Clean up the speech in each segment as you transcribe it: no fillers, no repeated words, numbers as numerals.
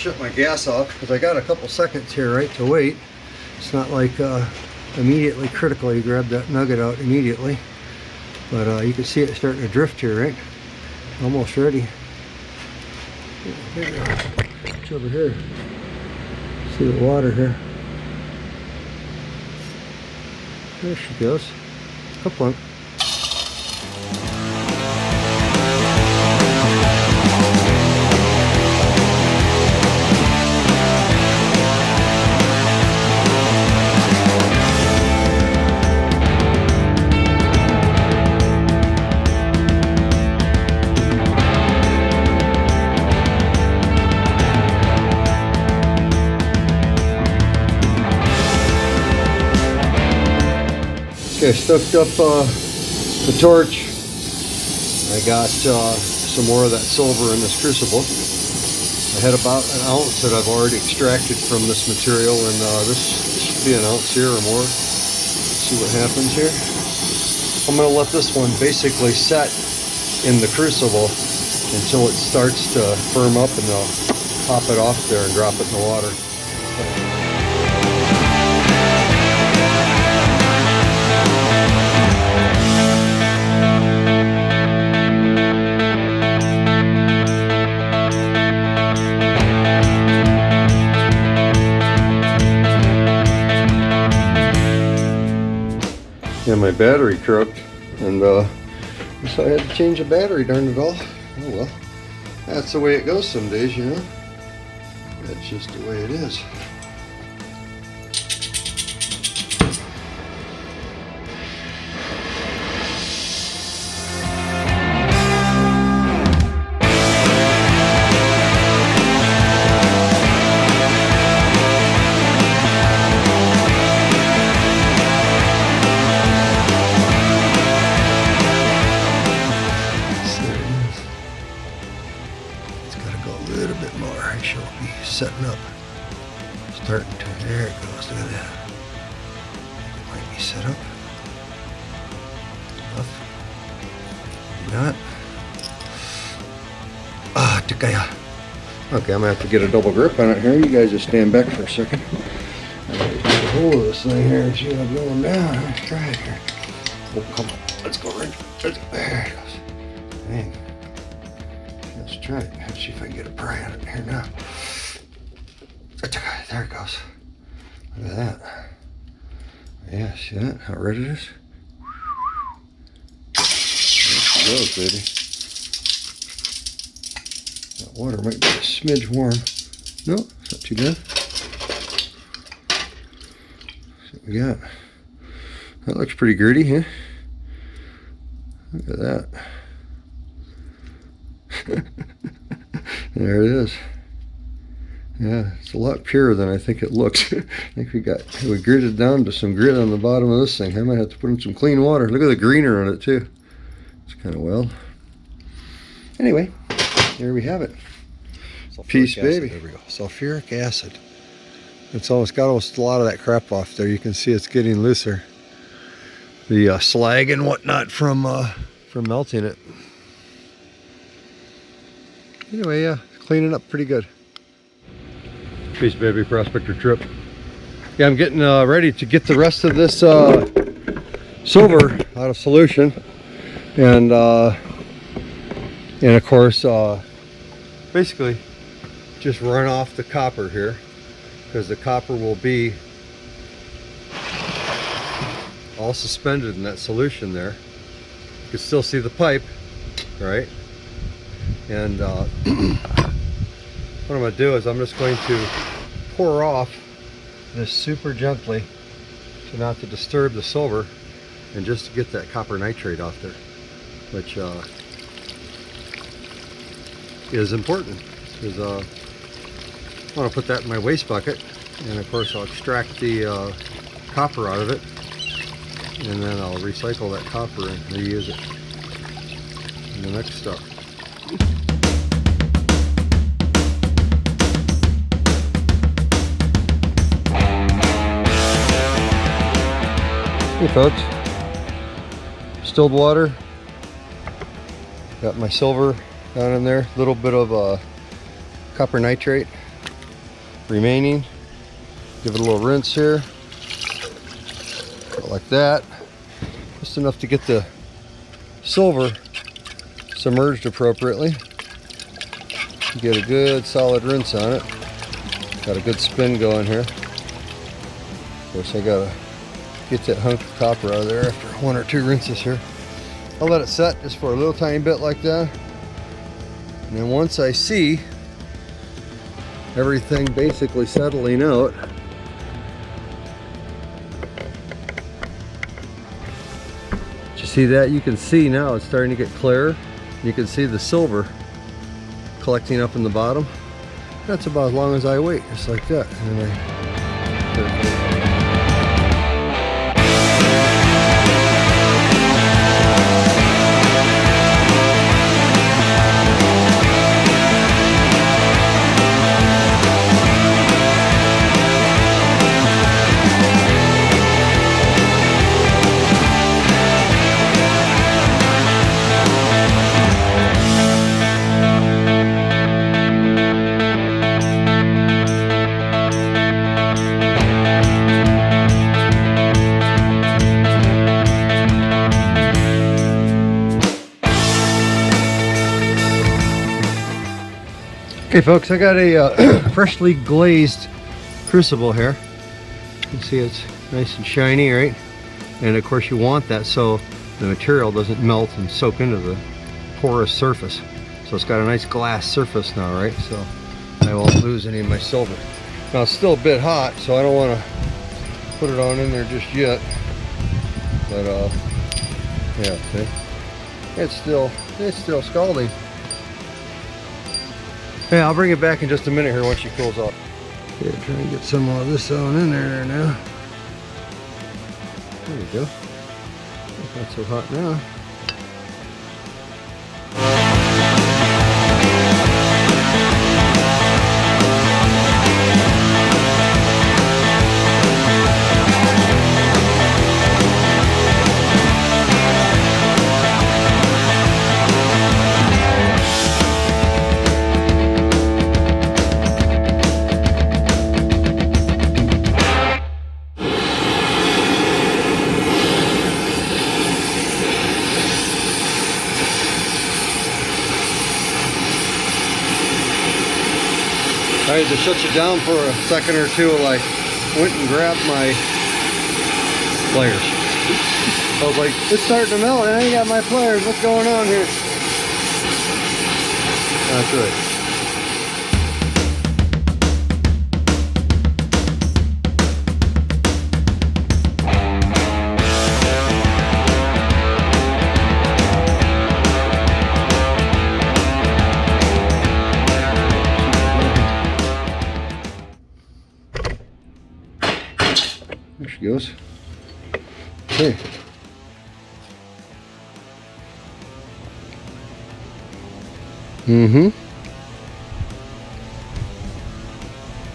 shut my gas off because I got a couple seconds here, right, to wait. It's not like immediately critical you grab that nugget out immediately, but you can see it starting to drift here, right? Almost ready. It's over here. See the water here. There she goes. Hook one. Okay, I stoked up the torch. I got some more of that silver in this crucible. I had about an ounce that I've already extracted from this material, and this should be an ounce here or more. Let's see what happens here. I'm going to let this one basically set in the crucible until it starts to firm up, and I'll pop it off there and drop it in the water. Yeah, my battery crooked, and so I had to change the battery, darn it all. Oh well, that's the way it goes some days, you know. That's just the way it is. She'll be setting up, starting to, there it goes, look at that, might be set up, enough, maybe not, okay, I'm going to have to get a double grip on it here. You guys just stand back for a second. I'm going to get a hold of this thing here and see what's going down. Let's try it here. Oh, come on, let's go right, there it goes, dang. Let's try it. Let's see if I can get a pry on it here now. There it goes. Look at that. Yeah, see that? How red it is? There she goes, baby. That water might be a smidge warm. No, it's not too bad. See what we got. That looks pretty gritty, huh? Look at that. There it is. Yeah, it's a lot purer than I think it looks. I think we gritted down to some grit on the bottom of this thing. I might have to put in some clean water. Look at the greener on it too. It's kind of wild. Anyway, there we have it. Peace, baby. There we go. Sulfuric acid. It's almost got a lot of that crap off there. You can see it's getting looser. The slag and whatnot from melting it. Anyway, yeah, cleaning up pretty good. Peace, baby, prospector trip. Yeah, I'm getting ready to get the rest of this silver out of solution, and of course, basically just run off the copper here, because the copper will be all suspended in that solution there. You can still see the pipe, right? And what I'm going to do is I'm just going to pour off this super gently, so not to disturb the silver, and just to get that copper nitrate off there, which is important, because I want to put that in my waste bucket, and of course I'll extract the copper out of it, and then I'll recycle that copper and reuse it in the next stuff. Hey folks, distilled water, got my silver down in there, a little bit of copper nitrate, remaining. Give it a little rinse here, like that. Just enough to get the silver submerged appropriately. Get a good solid rinse on it. Got a good spin going here. Of course, I gotta get that hunk of copper out of there after 1 or 2 rinses here. I'll let it set just for a little tiny bit like that. And then once I see everything basically settling out, you see that? You can see now it's starting to get clearer. You can see the silver collecting up in the bottom. That's about as long as I wait, just like that. And then okay folks, I got a freshly glazed crucible here. You can see it's nice and shiny, right? And of course you want that so the material doesn't melt and soak into the porous surface. So it's got a nice glass surface now, right? So I won't lose any of my silver. Now it's still a bit hot, so I don't want to put it on in there just yet. But yeah, see? It's still scalding. Yeah, I'll bring it back in just a minute here once she cools off. Okay, try and get some of this on in there now. There we go. It's not so hot now. I had to shut you down for a second or two while I went and grabbed my pliers. I was like, it's starting to melt and I ain't got my pliers. What's going on here? That's right. There she goes. Okay.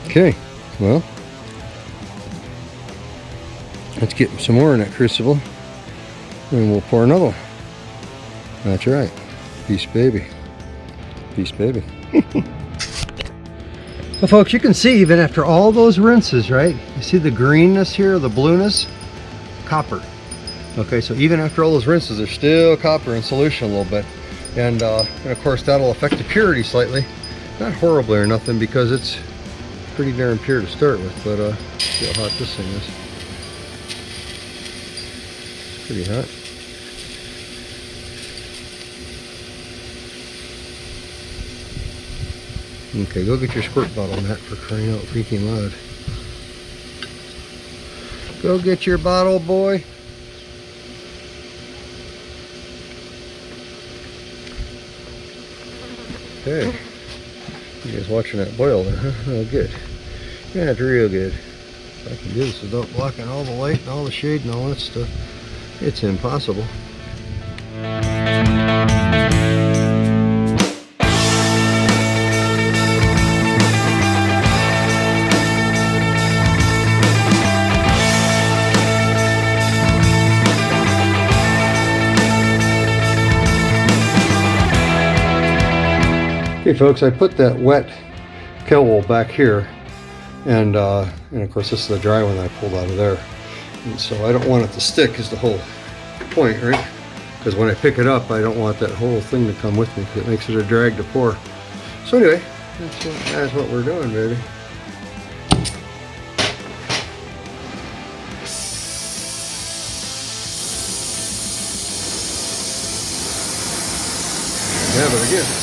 Okay, well, let's get some more in that crucible and we'll pour another one. That's right. Peace, baby. Peace, baby. So folks, you can see even after all those rinses, right? You see the greenness here, the blueness? Copper. Okay, so even after all those rinses, there's still copper in solution a little bit. And of course that'll affect the purity slightly. Not horribly or nothing because it's pretty darn pure to start with, but see how hot this thing is. Pretty hot. Okay, go get your squirt bottle, Matt, for crying out freaking loud. Go get your bottle, boy. Okay. You guys watching that boil there, huh? Oh, good. Yeah, it's real good. If I can do this without blocking all the light and all the shade and all that stuff, it's impossible. Okay folks, I put that wet kettle back here And of course this is the dry one that I pulled out of there. And so I don't want it to stick is the whole point, right? Because when I pick it up, I don't want that whole thing to come with me because it makes it a drag to pour. So anyway, that's what we're doing, baby. Have it again.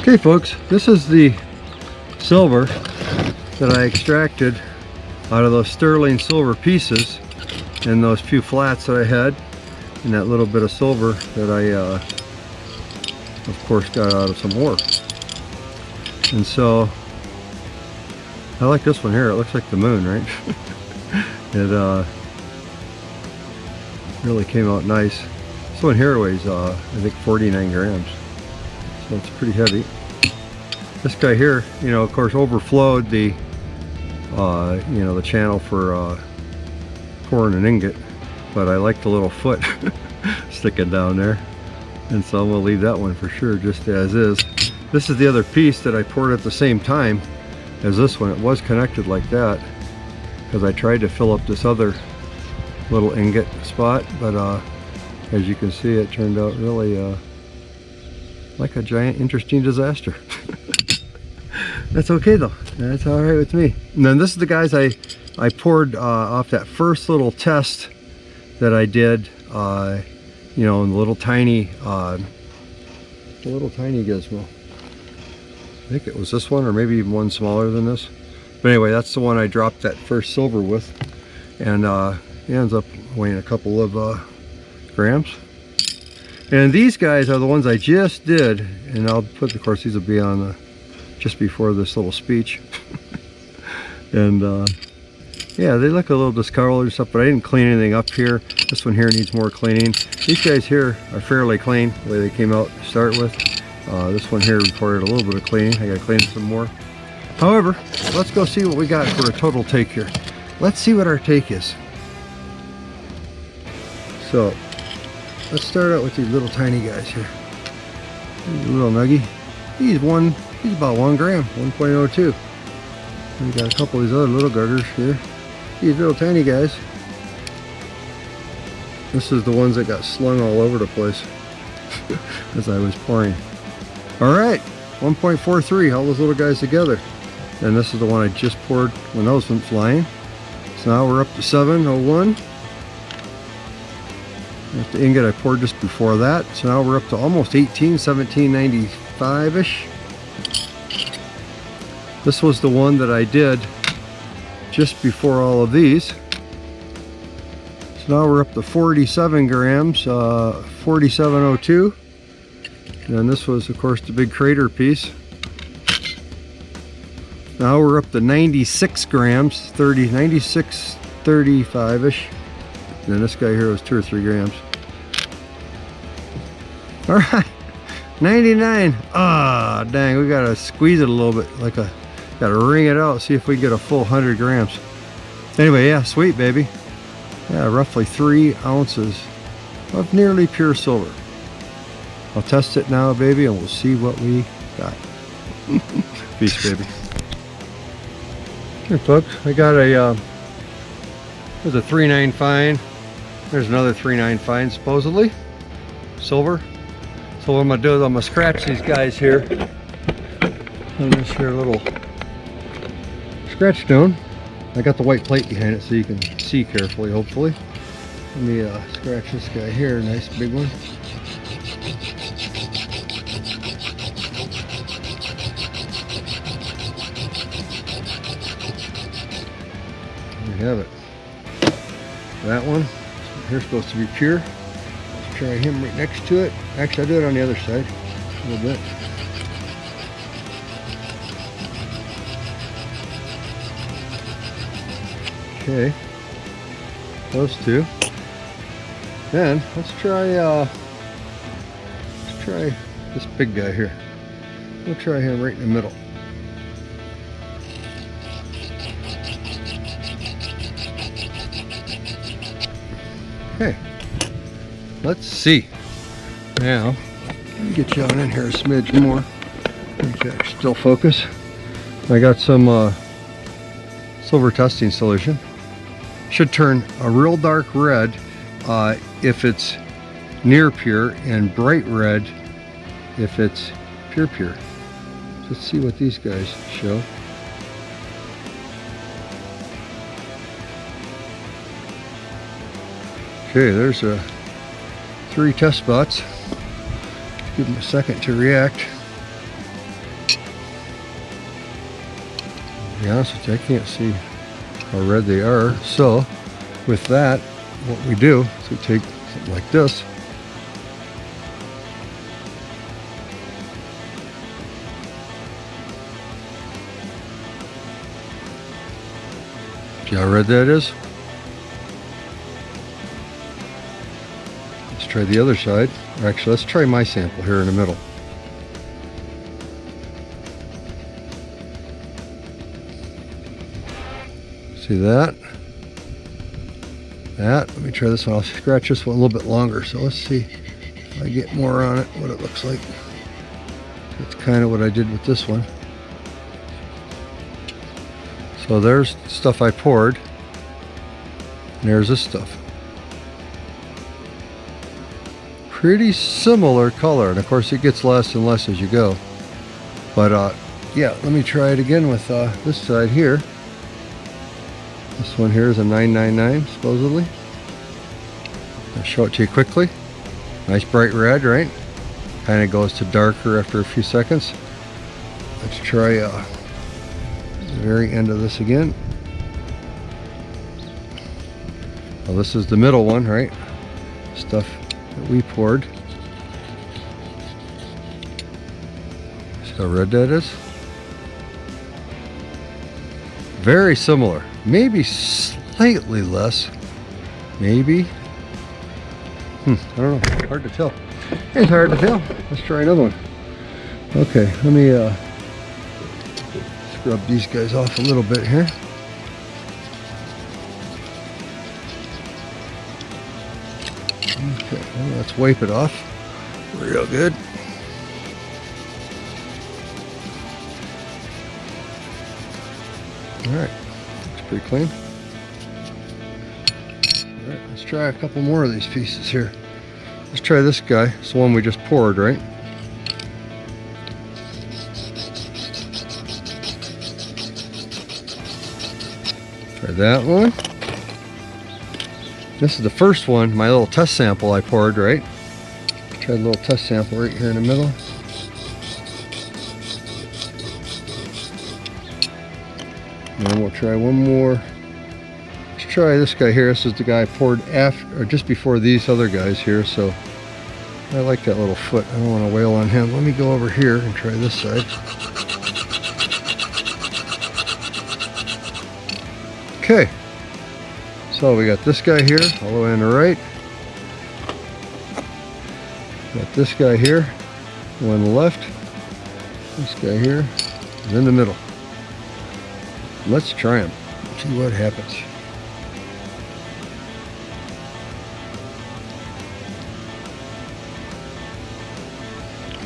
Okay folks, this is the silver that I extracted out of those sterling silver pieces and those few flats that I had and that little bit of silver that I of course got out of some ore. And so I like this one here. It looks like the moon, right? It really came out nice. This one here weighs I think 49 grams. So it's pretty heavy. This guy here, you know, of course overflowed the you know, the channel for pouring an ingot, but I like the little foot sticking down there, and so I'm gonna leave that one for sure just as is. This is the other piece that I poured at the same time as this one. It was connected like that because I tried to fill up this other little ingot spot, but as you can see, it turned out really like a giant interesting disaster. That's okay though, that's all right with me. And then this is the guys I poured off that first little test that I did, you know, in the little tiny gizmo. I think it was this one, or maybe even one smaller than this. But anyway, that's the one I dropped that first silver with, and it ends up weighing a couple of grams. And these guys are the ones I just did, and I'll put, of course, these will be on the just before this little speech. And yeah, they look a little discolored and stuff, but I didn't clean anything up here. This one here needs more cleaning. These guys here are fairly clean the way they came out to start with. This one here required a little bit of cleaning. I gotta clean it some more. However, let's go see what we got for a total take here. Let's see what our take is. So let's start out with these little tiny guys here. Here's a little nuggie. He's about 1 gram, 1.02. We got a couple of these other little garters here. These little tiny guys. This is the ones that got slung all over the place as I was pouring. All right, 1.43, all those little guys together. And this is the one I just poured when those went flying. So now we're up to 701. That's the ingot I poured just before that. So now we're up to almost 18, 1795-ish. This was the one that I did just before all of these. So now we're up to 47 grams, 4702. And this was, of course, the big crater piece. Now we're up to 96 grams, 96, 35-ish. And then this guy here was 2 or 3 grams. All right, 99. Ah, dang, we gotta squeeze it a little bit, gotta wring it out, see if we get a full 100 grams. Anyway, yeah, sweet baby. Yeah, roughly 3 ounces of nearly pure silver. I'll test it now, baby, and we'll see what we got. Peace, baby. Here, folks, I got a, there's a 3.9 fine. There's another 3.9 fine, supposedly. Silver. So what I'm gonna do is I'm gonna scratch these guys here on this here little scratch stone. I got the white plate behind it so you can see carefully, hopefully. Let me scratch this guy here, nice big one. There we have it. That one. Here's supposed to be pure. Let's try him right next to it. Actually, I'll do it on the other side a little bit. Okay, those two. Then let's try this big guy here. We'll try him right in the middle. Okay, let's see. Now, let me get you on in here a smidge more. Okay, still focus. I got some silver testing solution. Should turn a real dark red if it's near pure, and bright red if it's pure. Let's see what these guys show. Okay, there's 3 test spots. Give them a second to react. To be honest with you, I can't see how red they are. So, with that, what we do is we take something like this. See how red that is? Let's try the other side. Or actually, let's try my sample here in the middle. See that? Let me try this one. I'll scratch this one a little bit longer. So let's see if I get more on it, what it looks like. That's kind of what I did with this one. So there's stuff I poured, and there's this stuff. Pretty similar color, and of course it gets less and less as you go. But yeah, let me try it again with this side here. This one here is a 999 supposedly. I'll show it to you quickly. Nice bright red, right? Kind of goes to darker after a few seconds. Let's try the very end of this again. Well, this is the middle one, right? Stuff that we poured. See how red that is? Very similar. Maybe slightly less. Maybe. I don't know. Hard to tell. It's hard to tell. Let's try another one. Okay, let me scrub these guys off a little bit here. Okay, well, let's wipe it off real good. Alright, looks pretty clean. Alright, let's try a couple more of these pieces here. Let's try this guy. It's the one we just poured, right? Try that one. This is the first one, my little test sample I poured, right? Try a little test sample right here in the middle. And then we'll try one more. Let's try this guy here. This is the guy I poured after, or just before these other guys here. So I like that little foot. I don't want to wail on him. Let me go over here and try this side. Okay. So we got this guy here, all the way on the right. Got this guy here, on the left. This guy here is in the middle. Let's try them. See what happens.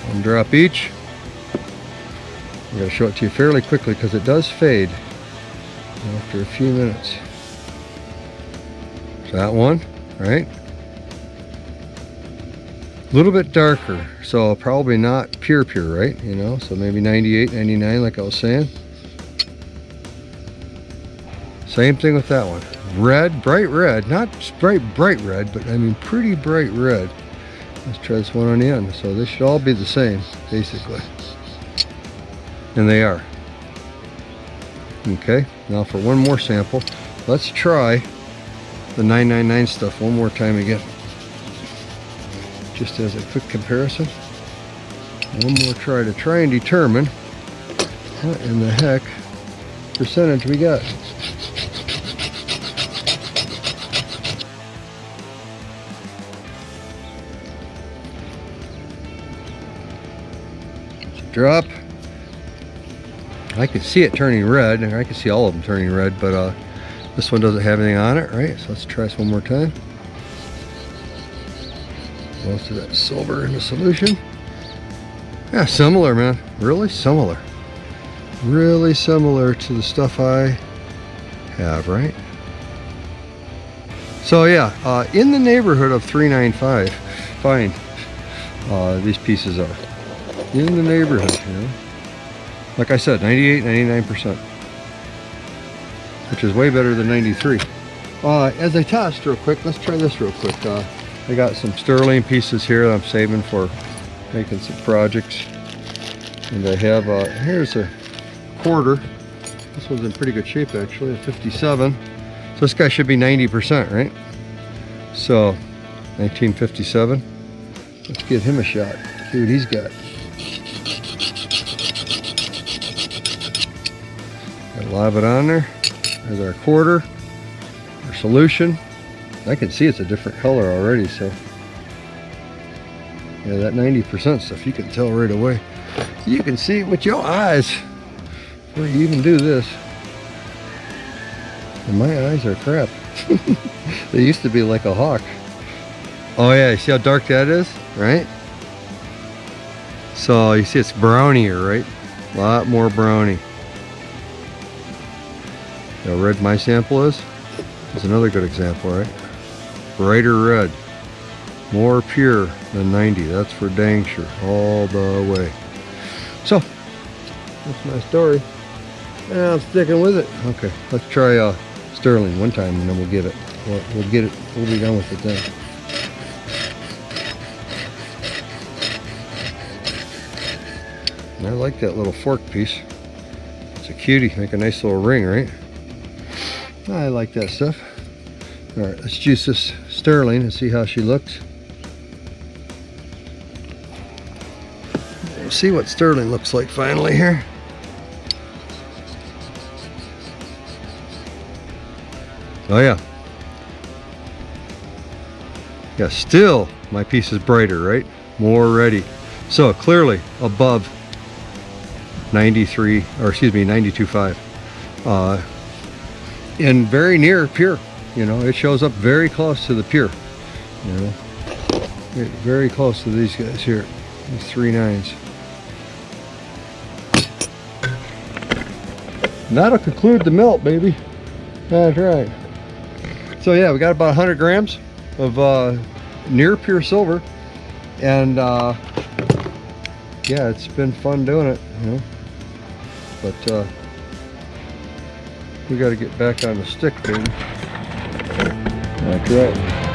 One drop each. I'm going to show it to you fairly quickly because it does fade after a few minutes. That one, right? A little bit darker, so probably not pure, right? You know, so maybe 98, 99, like I was saying. Same thing with that one. Red, bright red, not bright red, but I mean pretty bright red. Let's try this one on the end. So they should all be the same, basically. And they are. Okay, now for one more sample, let's try the 999 stuff one more time again. Just as a quick comparison. One more try to try and determine what in the heck percentage we got. drop. I can see it turning red, and I can see all of them turning red, but this one doesn't have anything on it, right? So let's try this one more time. Most of that silver in the solution. Yeah, similar, man. Really similar. Really similar to the stuff I have, right? So yeah, in the neighborhood of 395, fine. These pieces are in the neighborhood, you know. Like I said, 98, 99%, which is way better than 93. As I test real quick, let's try this real quick. I got some sterling pieces here that I'm saving for making some projects. And I have, here's a quarter. This one's in pretty good shape actually, a 57. So this guy should be 90%, right? So, 1957. Let's give him a shot, see what he's got. Got a lot of it on there. There's our quarter, our solution. I can see it's a different color already, so. Yeah, that 90% stuff, you can tell right away. You can see it with your eyes before you even do this. And my eyes are crap. They used to be like a hawk. Oh yeah, you see how dark that is, right? So you see it's brownier, right? A lot more brownie. See how red my sample is? That's another good example, right? Brighter red. More pure than 90, that's for dang sure, all the way. So, that's my story. And I'm sticking with it. Okay, let's try sterling one time and then we'll get it. We'll get it, we'll be done with it then. And I like that little fork piece. It's a cutie, make a nice little ring, right? I like that stuff. Alright, let's juice this sterling and see how she looks. We'll see what sterling looks like finally here. Oh yeah. Yeah, still my piece is brighter, right? More ready. So clearly above 93, or excuse me, 92.5. And very near pure. You know, it shows up very close to the pure. You know, very close to these guys here, these 3 9s. And that'll conclude the melt, baby. That's right. So yeah, we got about 100 grams of near pure silver, and yeah, it's been fun doing it, you know. But we got to get back on the stick, baby. That's right.